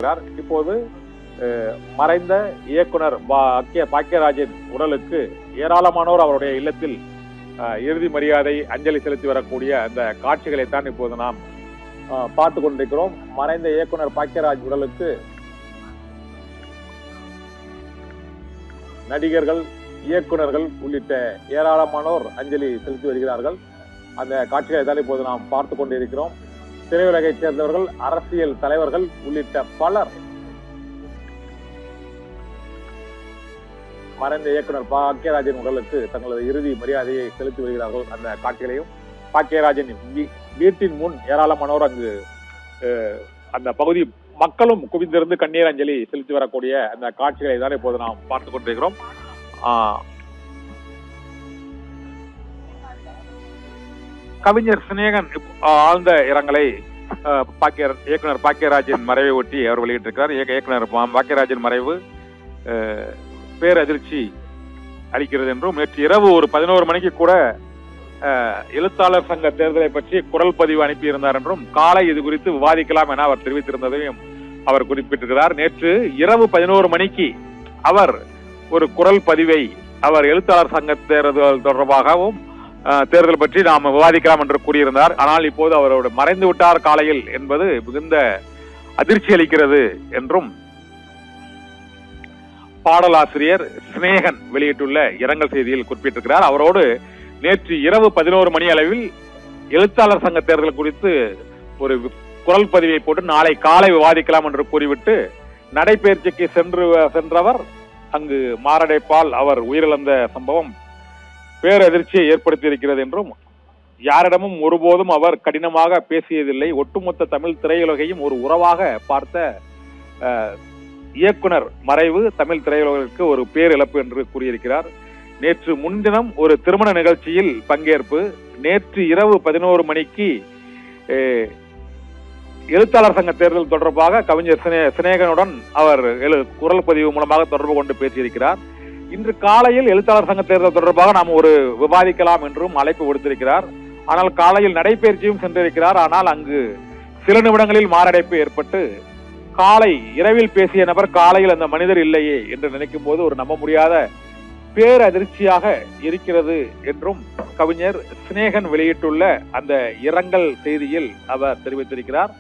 இப்போது மறைந்த இயக்குனர் பாக்கியராஜின் உடலுக்கு ஏராளமானோர் அவருடைய இல்லத்தில் இறுதி மரியாதை அஞ்சலி செலுத்தி வரக்கூடிய அந்த காட்சிகளைத்தான் இப்போது நாம் பார்த்து கொண்டிருக்கிறோம். மறைந்த இயக்குனர் பாக்கியராஜ் உடலுக்கு நடிகர்கள், இயக்குனர்கள் உள்ளிட்ட ஏராளமானோர் அஞ்சலி செலுத்தி வருகிறார்கள். அந்த காட்சிகளை தான் இப்போது நாம் பார்த்து கொண்டிருக்கிறோம். திரையுலகைச் சேர்ந்தவர்கள், அரசியல் தலைவர்கள் உள்ளிட்ட பலர் மறைந்த இயக்குனர் பாக்கியராஜின் உடலுக்கு தங்களது இறுதி மரியாதையை செலுத்தி வருகிறார்கள். அந்த காட்சிகளையும் பாக்கியராஜின் வீட்டின் முன் ஏராளமானோர் அங்கு அந்த பகுதி மக்களும் குவிந்திருந்து கண்ணீர் அஞ்சலி செலுத்தி வரக்கூடிய அந்த காட்சிகளை தான் இப்போது நாம் பார்த்துக் கொண்டிருக்கிறோம். கவிஞர் சினேகன் ஆழ்ந்த இரங்கலை இயக்குனர் பாக்கியராஜின் மறைவை ஒட்டி அவர் வெளியிட்டிருக்கிறார். இயக்குனர் பாக்கியராஜின் மறைவு பேரதிர்ச்சி அளிக்கிறது என்றும், நேற்று இரவு ஒரு 11 மணிக்கு கூட எழுத்தாளர் சங்க தேர்தலை பற்றி குரல் பதிவு அனுப்பியிருந்தார் என்றும், காலை இது குறித்து விவாதிக்கலாம் என அவர் தெரிவித்திருந்ததையும் அவர் குறிப்பிட்டிருக்கிறார். நேற்று இரவு 11 மணிக்கு அவர் ஒரு குரல் பதிவை அவர் எழுத்தாளர் சங்க தேர்தல் தொடர்பாகவும் தேர்தல் பற்றி நாம் விவாதிக்கலாம் என்று கூறியிருந்தார். ஆனால் இப்போது அவரோடு மறைந்து விட்டார் காலையில் என்பது மிகுந்த அதிர்ச்சி அளிக்கிறது என்றும் பாடலாசிரியர் சினேகன் வெளியிட்டுள்ள இரங்கல் செய்தியில் குறிப்பிட்டிருக்கிறார். அவரோடு நேற்று இரவு 11 மணி அளவில் எழுத்தாளர் சங்க தேர்தல் குறித்து ஒரு குரல் பதிவை போட்டு நாளை காலை விவாதிக்கலாம் என்று கூறிவிட்டு நடைபயிற்சிக்கு சென்றவர் அங்கு மாரடைப்பால் அவர் உயிரிழந்த சம்பவம் பேரதிர்ச்சியை ஏற்படுத்தி இருக்கிறது என்றும், யாரிடமும் ஒருபோதும் அவர் கடினமாக பேசியதில்லை, ஒட்டுமொத்த தமிழ் திரையுலகையும் ஒரு உறவாக பார்த்த இயக்குனர் மறைவு தமிழ் திரையுலகிற்கு ஒரு பேரிழப்பு என்று கூறியிருக்கிறார். நேற்று முன்தினம் ஒரு திருமண நிகழ்ச்சியில் பங்கேற்பு, நேற்று இரவு 11 மணிக்கு எழுத்தாளர் சங்க தேர்தல் தொடர்பாக கவிஞர் சினேகனுடன் அவர் குரல் பதிவு மூலமாக தொடர்பு கொண்டு பேசியிருக்கிறார். இன்று காலையில் எழுத்தாளர் சங்க தேர்தல் தொடர்பாக நாம் ஒரு விவாதிக்கலாம் என்றும் அழைப்பு விடுத்திருக்கிறார். ஆனால் காலையில் நடைபயிற்சியும் சென்றிருக்கிறார். ஆனால் அங்கு சில நிமிடங்களில் மாரடைப்பு ஏற்பட்டு காலை இரவில் பேசிய நபர் காலையில் அந்த மனிதர் இல்லையே என்று நினைக்கும் போது ஒரு நம்ப முடியாத பேரதிர்ச்சியாக இருக்கிறது என்றும் கவிஞர் சினேகன் வெளியிட்டுள்ள அந்த இரங்கல் செய்தியில் அவர் தெரிவித்திருக்கிறார்.